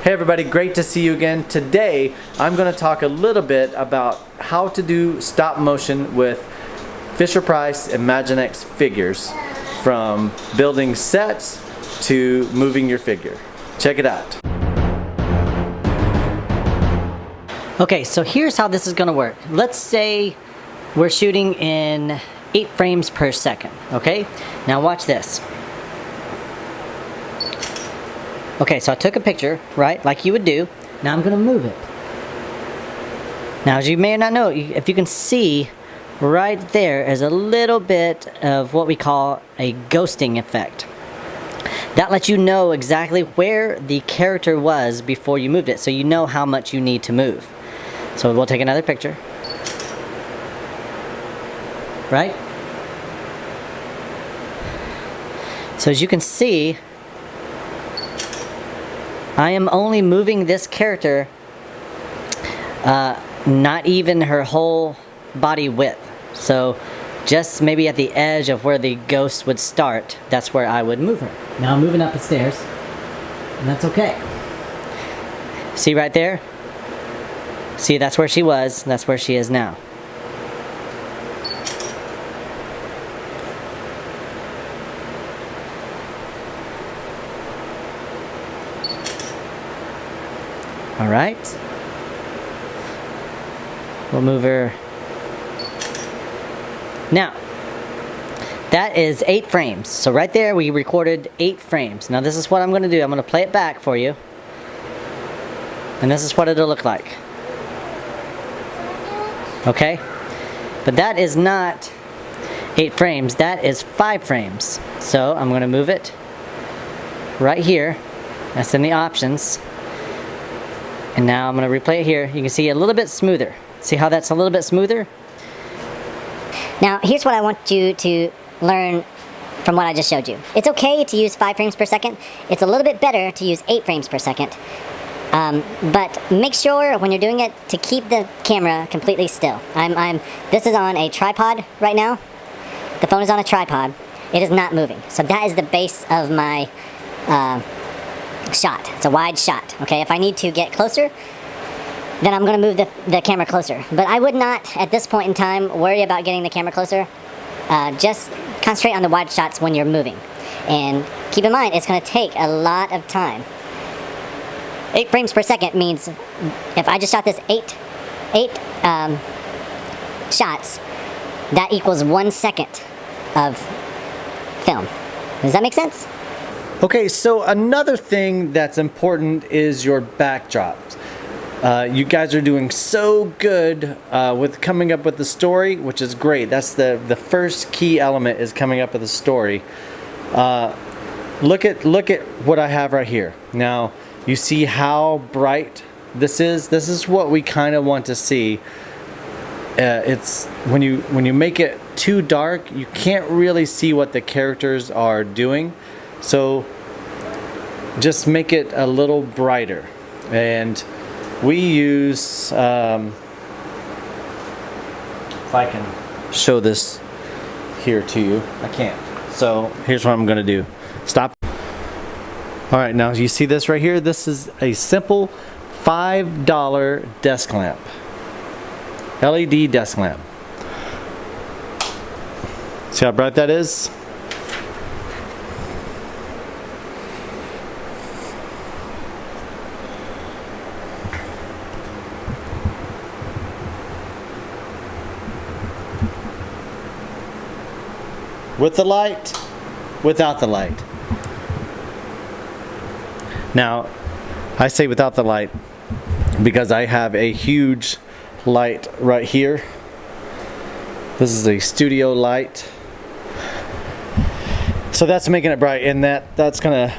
Hey everybody, great to see you again. Today I'm going to talk a little bit about how to do stop motion with Fisher-Price imgaginext figures, from building sets to moving your figure. Check it out. Okay, so here's how this is going to work. Let's say we're shooting in 8 frames per second, okay? Now watch this. Okay, so I took a picture, right, like you would do. Now I'm going to move it. Now, as you may or not know, if you can see, right there is a little bit of what we call a ghosting effect. That lets you know exactly where the character was before you moved it, so you know how much you need to move. So we'll take another picture. Right? So as you can see, I am only moving this character not even her whole body width. So just maybe at the edge of where the ghost would start, that's where I would move her. Now I'm moving up the stairs, and that's okay. See right there? See, that's where she was, and that's where she is now. All right. We'll move her. Now, that is 8 frames. So right there we recorded 8 frames. Now this is what I'm going to do. I'm going to play it back for you. And this is what it'll look like. Okay? But that is not 8 frames. That is 5 frames. So I'm going to move it right here. That's in the options. And now I'm going to replay it here. You can see a little bit smoother. See how that's a little bit smoother? Now, here's what I want you to learn from what I just showed you. It's okay to use 5 frames per second. It's a little bit better to use 8 frames per second. But make sure when you're doing it to keep the camera completely still. This is on a tripod right now. The phone is on a tripod. It is not moving. So that is the base of my shot. It's a wide shot. Okay, if I need to get closer, then I'm going to move the camera closer. But I would not, at this point in time, worry about getting the camera closer. Just concentrate on the wide shots when you're moving. And keep in mind, it's going to take a lot of time. 8 frames per second means if I just shot this 8 shots, that equals 1 second of film. Does that make sense? Okay, so another thing that's important is your backdrops. You guys are doing so good with coming up with the story, which is great. That's the first key element, is coming up with a story. Look at what I have right here. Now, you see how bright this is? This is what we kind of want to see. It's when you make it too dark, you can't really see what the characters are doing. So just make it a little brighter. And we use, if I can show this here to you, I can't. So here's what I'm going to do. Stop. All right, now you see this right here? This is a simple $5 desk lamp. LED desk lamp. See how bright that is? With the light, without the light. Now, I say without the light because I have a huge light right here. This is a studio light. So that's making it bright, and that's gonna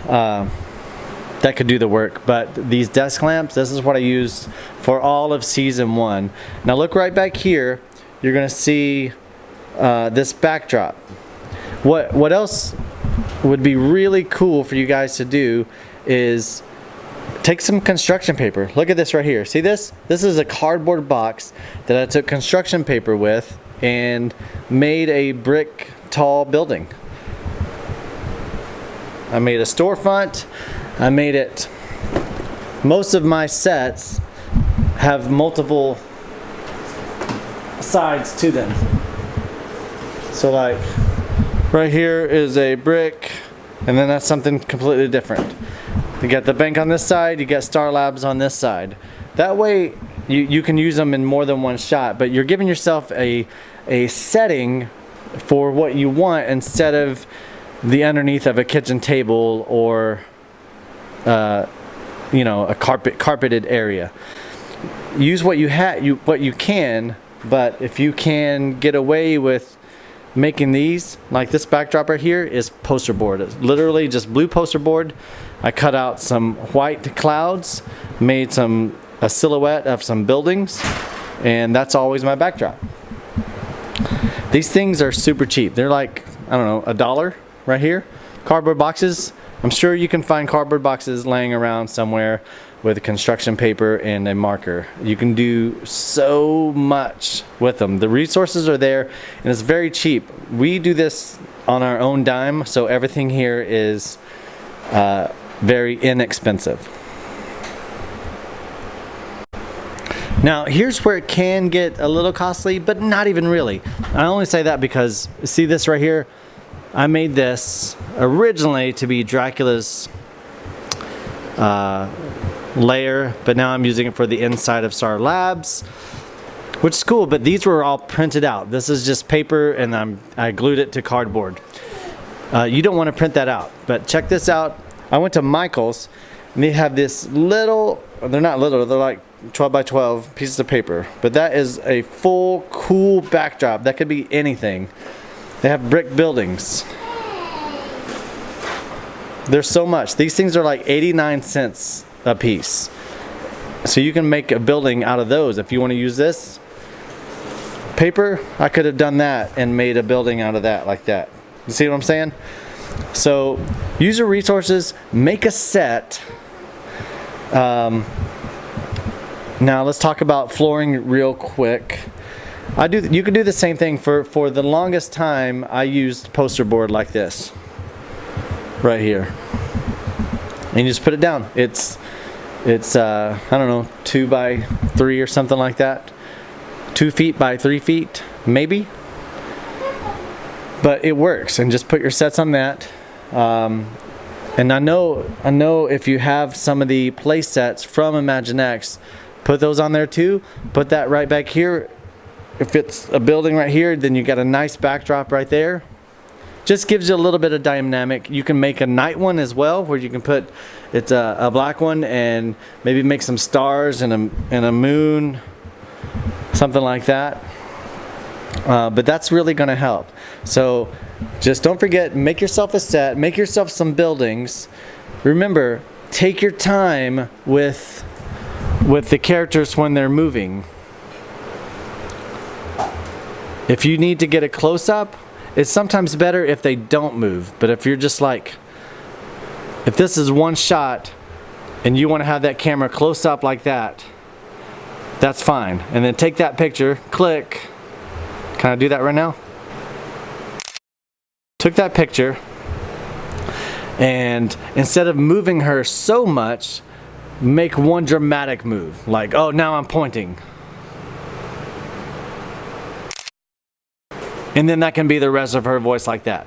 that could do the work. But these desk lamps, this is what I used for all of season 1. Now look right back here. You're gonna see this backdrop. What else would be really cool for you guys to do is take some construction paper. Look at this right here. See this? This is a cardboard box that I took construction paper with and made a brick tall building. I made a storefront. I made it most of my sets have multiple sides to them. So like right here is a brick, and then that's something completely different. You got the bank on this side, you got Star Labs on this side. That way you can use them in more than one shot, but you're giving yourself a setting for what you want instead of the underneath of a kitchen table or you know, a carpeted area. Use what you can, but if you can get away with making these, like this backdrop right here is poster board. It's literally just blue poster board. I cut out some white clouds, made a silhouette of some buildings, and that's always my backdrop. These things are super cheap. They're like, I don't know, $1 right here. Cardboard boxes. I'm sure you can find cardboard boxes laying around somewhere with construction paper and a marker. You can do so much with them. The resources are there, and it's very cheap. We do this on our own dime, so everything here is very inexpensive. Now here's where it can get a little costly, but not even really. I only say that because, see this right here? I made this originally to be Dracula's layer, but now I'm using it for the inside of Star Labs, which is cool, but these were all printed out. This is just paper, and I glued it to cardboard. You don't want to print that out, but check this out. I went to Michael's, and they have this little, they're not little, they're like 12 by 12 pieces of paper, but that is a full cool backdrop. That could be anything. They have brick buildings. There's so much. These things are like 89 cents a piece. So you can make a building out of those. If you want to use this paper, I could have done that and made a building out of that, like that. You see what I'm saying? So use your resources, make a set. Now let's talk about flooring real quick. You could do the same thing. For the longest time, I used poster board like this, right here, and you just put it down. It's I don't know, 2 by 3 or something like that, 2 feet by 3 feet maybe, but it works. And just put your sets on that. And I know if you have some of the play sets from imgaginext, put those on there too. Put that right back here. If it's a building right here, then you got a nice backdrop right there. Just gives you a little bit of dynamic. You can make a night one as well, where you can put it's a black one and maybe make some stars and a moon, something like that. But that's really going to help. So just don't forget, make yourself a set, make yourself some buildings. Remember, take your time with the characters when they're moving. If you need to get a close-up, it's sometimes better if they don't move. But if you're just like, if this is one shot and you want to have that camera close up like that, that's fine. And then take that picture, click. Can I do that right now? Took that picture, and instead of moving her so much, make one dramatic move. Like, oh, now I'm pointing. And then that can be the rest of her voice like that.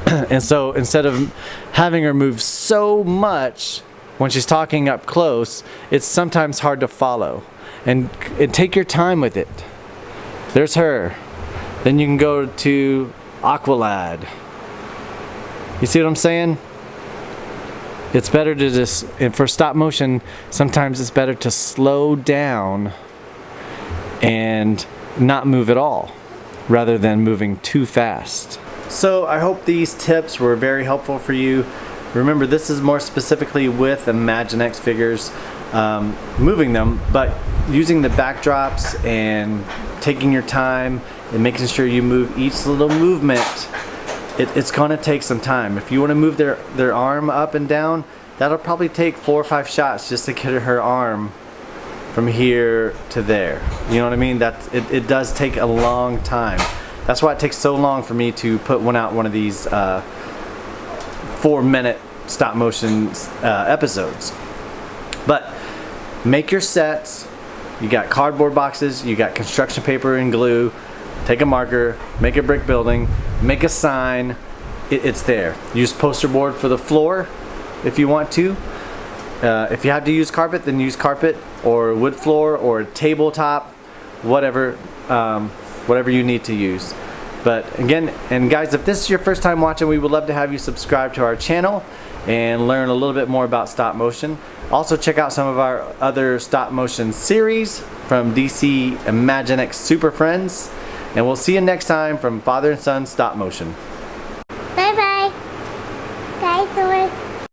And so instead of having her move so much when she's talking up close, it's sometimes hard to follow. And take your time with it. There's her. Then you can go to Aqualad. You see what I'm saying? It's better to just, and for stop motion, sometimes it's better to slow down and not move at all, rather than moving too fast. So I hope these tips were very helpful for you. Remember, this is more specifically with imgaginext figures, moving them, but using the backdrops and taking your time and making sure you move each little movement. It's gonna take some time. If you wanna move their arm up and down, that'll probably take 4 or 5 shots just to get her arm from here to there. You know what I mean? It does take a long time. That's why it takes so long for me to put one of these 4-minute stop motion episodes. But make your sets. You got cardboard boxes, you got construction paper and glue. Take a marker, make a brick building, make a sign. It's there. Use poster board for the floor if you want to. If you have to use carpet, then use carpet or wood floor or tabletop, whatever, whatever you need to use. But again, and guys, if this is your first time watching, we would love to have you subscribe to our channel and learn a little bit more about stop motion. Also check out some of our other stop motion series from DC imgaginext Super Friends. And we'll see you next time from Father and Son Stop Motion.